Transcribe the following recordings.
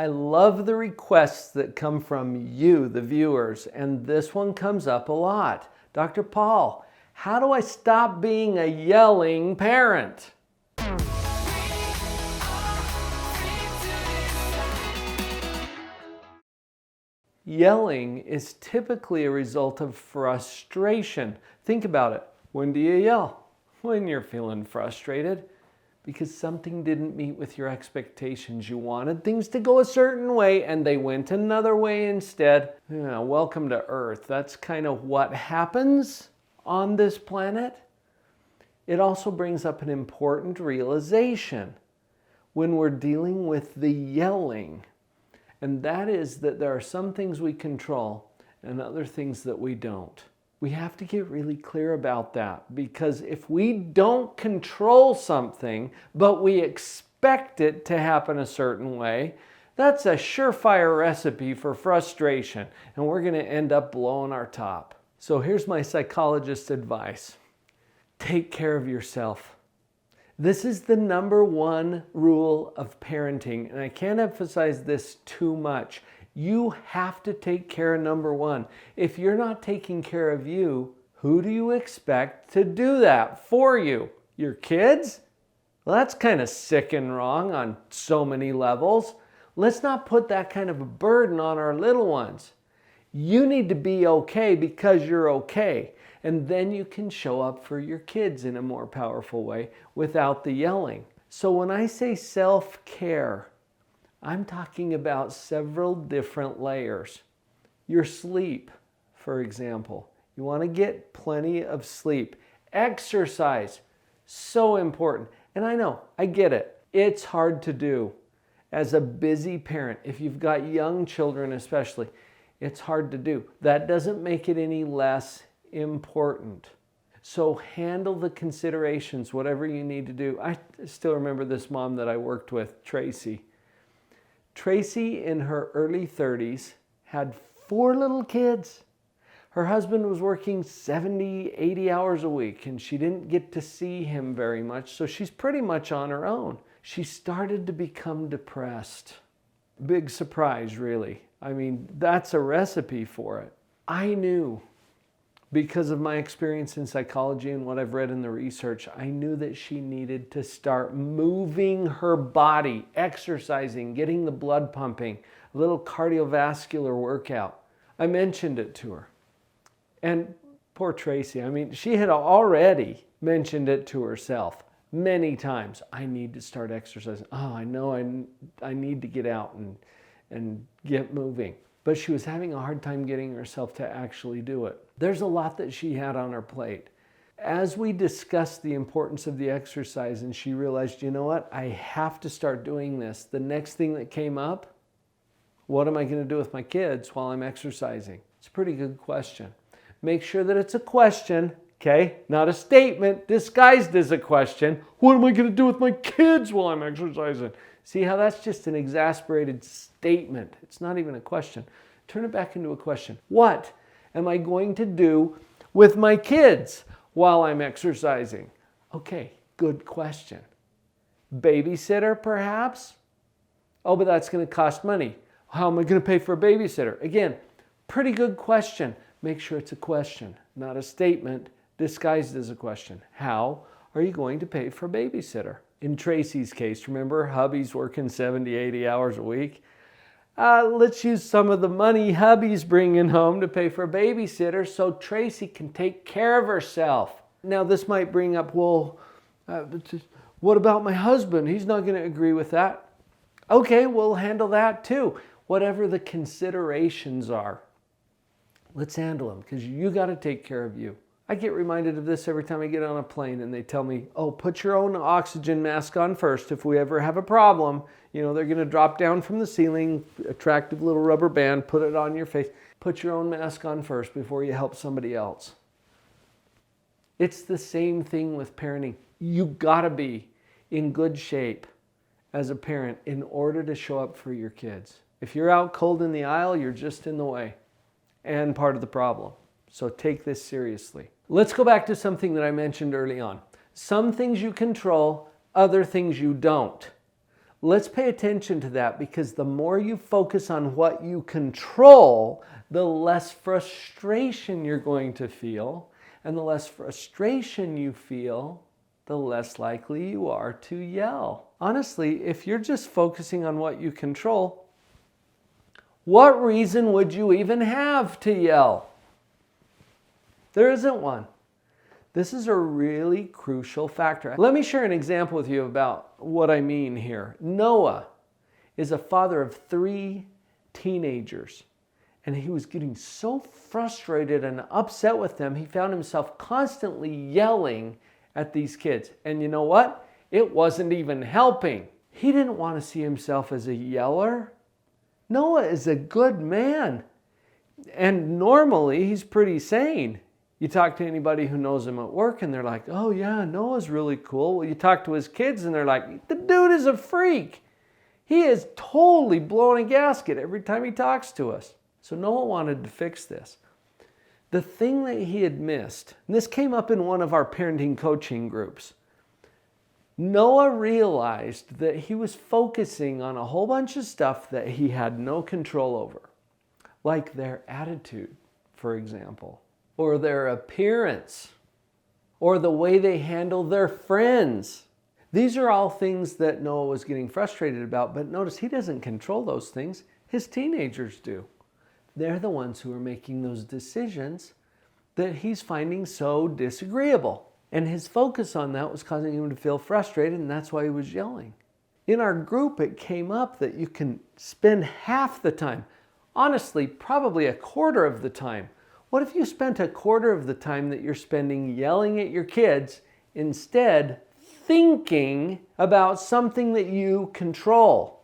I love the requests that come from you, the viewers, and this one comes up a lot. Dr. Paul, how do I stop being a yelling parent? Yelling is typically a result of frustration. Think about it. When do you yell? When you're feeling frustrated because something didn't meet with your expectations. You wanted things to go a certain way and they went another way instead. Welcome to Earth. That's kind of what happens on this planet. It also brings up an important realization when we're dealing with the yelling. And that is that there are some things we control and other things that we don't. We have to get really clear about that, because if we don't control something, but we expect it to happen a certain way, that's a surefire recipe for frustration, and we're going to end up blowing our top. So here's my psychologist's advice. Take care of yourself. This is the number one rule of parenting, and I can't emphasize this too much. You have to take care of number one. If you're not taking care of you, who do you expect to do that for you? Your kids? Well, that's kind of sick and wrong on so many levels. Let's not put that kind of a burden on our little ones. You need to be okay because you're okay. And then you can show up for your kids in a more powerful way without the yelling. So when I say self-care, I'm talking about several different layers. Your sleep, for example. You want to get plenty of sleep. Exercise, so important. And I know, I get it. It's hard to do. As a busy parent, if you've got young children especially, it's hard to do. That doesn't make it any less important. So handle the considerations, whatever you need to do. I still remember this mom that I worked with, Tracy. Tracy, in her early 30s, had 4 little kids. Her husband was working 70, 80 hours a week, and she didn't get to see him very much, so she's pretty much on her own. She started to become depressed. Big surprise, really. I mean, that's a recipe for it. I knew, because of my experience in psychology and what I've read in the research, I knew that she needed to start moving her body, exercising, getting the blood pumping, a little cardiovascular workout. I mentioned it to her. And poor Tracy, I mean, she had already mentioned it to herself many times. I need to start exercising. Oh, I know I need to get out and get moving. But she was having a hard time getting herself to actually do it. There's a lot that she had on her plate. As we discussed the importance of the exercise and she realized, you know what, I have to start doing this. The next thing that came up, what am I going to do with my kids while I'm exercising? It's a pretty good question. Make sure that it's a question, okay? Not a statement disguised as a question. What am I going to do with my kids while I'm exercising? See how that's just an exasperated statement. It's not even a question. Turn it back into a question. What am I going to do with my kids while I'm exercising? Okay, good question. Babysitter, perhaps? Oh, but that's going to cost money. How am I going to pay for a babysitter? Again, pretty good question. Make sure it's a question, not a statement disguised as a question. How are you going to pay for a babysitter? In Tracy's case, remember, hubby's working 70, 80 hours a week. Let's use some of the money hubby's bringing home to pay for a babysitter so Tracy can take care of herself. Now, this might bring up, well, what about my husband? He's not going to agree with that. Okay, we'll handle that too. Whatever the considerations are, let's handle them, because you got to take care of you. I get reminded of this every time I get on a plane and they tell me, oh, put your own oxygen mask on first if we ever have a problem. You know, they're going to drop down from the ceiling, attractive little rubber band, put it on your face. Put your own mask on first before you help somebody else. It's the same thing with parenting. You got to be in good shape as a parent in order to show up for your kids. If you're out cold in the aisle, you're just in the way and part of the problem. So take this seriously. Let's go back to something that I mentioned early on. Some things you control, other things you don't. Let's pay attention to that, because the more you focus on what you control, the less frustration you're going to feel. And the less frustration you feel, the less likely you are to yell. Honestly, if you're just focusing on what you control, what reason would you even have to yell? There isn't one. This is a really crucial factor. Let me share an example with you about what I mean here. Noah is a father of 3 teenagers, and he was getting so frustrated and upset with them, he found himself constantly yelling at these kids. And you know what? It wasn't even helping. He didn't want to see himself as a yeller. Noah is a good man, and normally he's pretty sane. You talk to anybody who knows him at work and they're like, oh yeah, Noah's really cool. Well, you talk to his kids and they're like, the dude is a freak. He is totally blowing a gasket every time he talks to us. So Noah wanted to fix this. The thing that he had missed, and this came up in one of our parenting coaching groups, Noah realized that he was focusing on a whole bunch of stuff that he had no control over, like their attitude, for example, or their appearance, or the way they handle their friends. These are all things that Noah was getting frustrated about, but notice he doesn't control those things. His teenagers do. They're the ones who are making those decisions that he's finding so disagreeable. And his focus on that was causing him to feel frustrated, and that's why he was yelling. In our group, it came up that you can spend half the time, honestly, probably a quarter of the time. What if you spent a quarter of the time that you're spending yelling at your kids instead thinking about something that you control?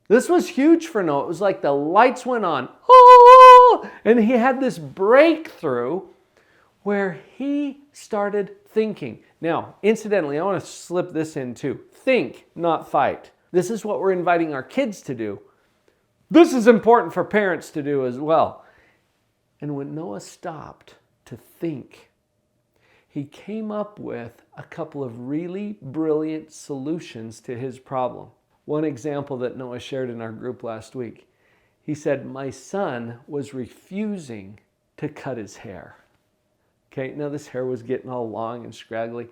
This was huge for Noah. It was like the lights went on. Oh! And he had this breakthrough where he started thinking. Now, incidentally, I want to slip this in too. Think, not fight. This is what we're inviting our kids to do. This is important for parents to do as well. And when Noah stopped to think, he came up with a couple of really brilliant solutions to his problem. One example that Noah shared in our group last week, he said, my son was refusing to cut his hair. Okay, now this hair was getting all long and scraggly.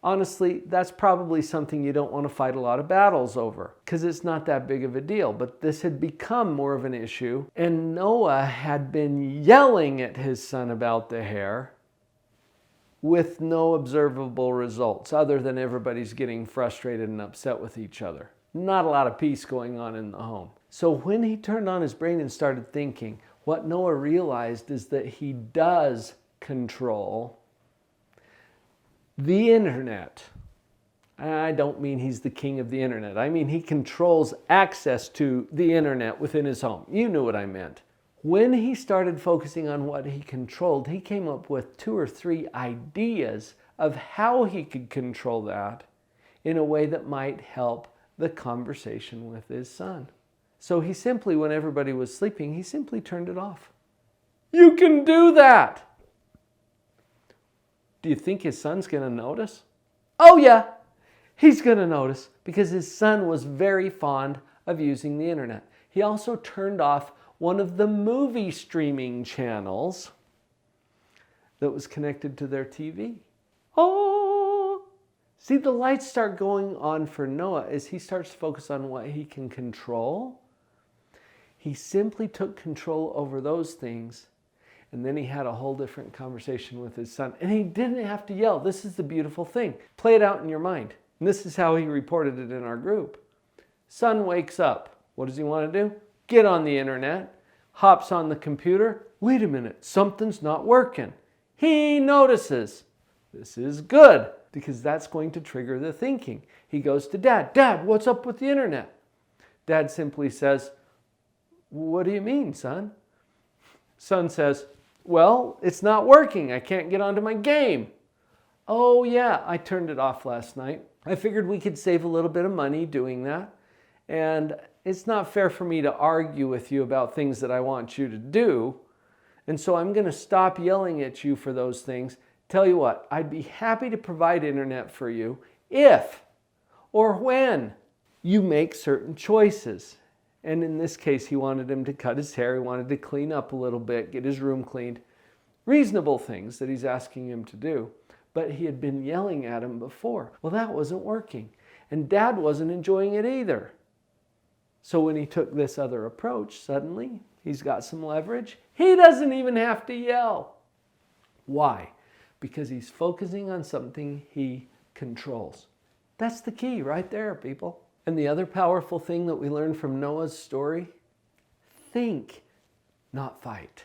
Honestly, that's probably something you don't want to fight a lot of battles over, because it's not that big of a deal. But this had become more of an issue, and Noah had been yelling at his son about the hair with no observable results other than everybody's getting frustrated and upset with each other. Not a lot of peace going on in the home. So when he turned on his brain and started thinking, what Noah realized is that he does control the internet. I don't mean he's the king of the internet. I mean he controls access to the internet within his home. You knew what I meant. When he started focusing on what he controlled, he came up with 2 or 3 ideas of how he could control that in a way that might help the conversation with his son. So he simply, when everybody was sleeping, he simply turned it off. You can do that! Do you think his son's going to notice? Oh yeah, he's going to notice, because his son was very fond of using the internet. He also turned off one of the movie streaming channels that was connected to their TV. Oh! See, the lights start going on for Noah as he starts to focus on what he can control. He simply took control over those things. And then he had a whole different conversation with his son. And he didn't have to yell. This is the beautiful thing. Play it out in your mind. And this is how he reported it in our group. Son wakes up. What does he want to do? Get on the internet. Hops on the computer. Wait a minute. Something's not working. He notices. This is good, because that's going to trigger the thinking. He goes to Dad. Dad, what's up with the internet? Dad simply says, what do you mean, son? Son says, well, it's not working. I can't get onto my game. Oh yeah, I turned it off last night. I figured we could save a little bit of money doing that. And it's not fair for me to argue with you about things that I want you to do. And so I'm going to stop yelling at you for those things. Tell you what, I'd be happy to provide internet for you if or when you make certain choices. And in this case, he wanted him to cut his hair. He wanted to clean up a little bit, get his room cleaned. Reasonable things that he's asking him to do. But he had been yelling at him before. Well, that wasn't working. And Dad wasn't enjoying it either. So when he took this other approach, suddenly he's got some leverage. He doesn't even have to yell. Why? Because he's focusing on something he controls. That's the key right there, people. And the other powerful thing that we learned from Noah's story, think, not fight.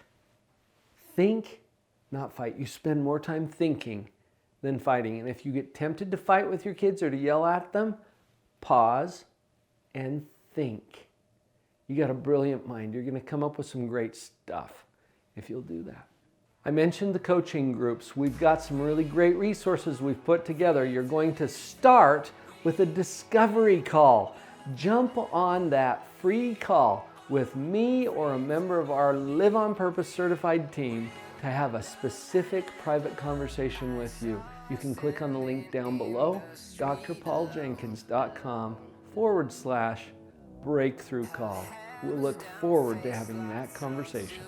Think, not fight. You spend more time thinking than fighting. And if you get tempted to fight with your kids or to yell at them, pause and think. You got a brilliant mind. You're going to come up with some great stuff if you'll do that. I mentioned the coaching groups. We've got some really great resources we've put together. You're going to start with a discovery call. Jump on that free call with me or a member of our Live on Purpose certified team to have a specific private conversation with you. You can click on the link down below, drpauljenkins.com/breakthrough call. We'll look forward to having that conversation.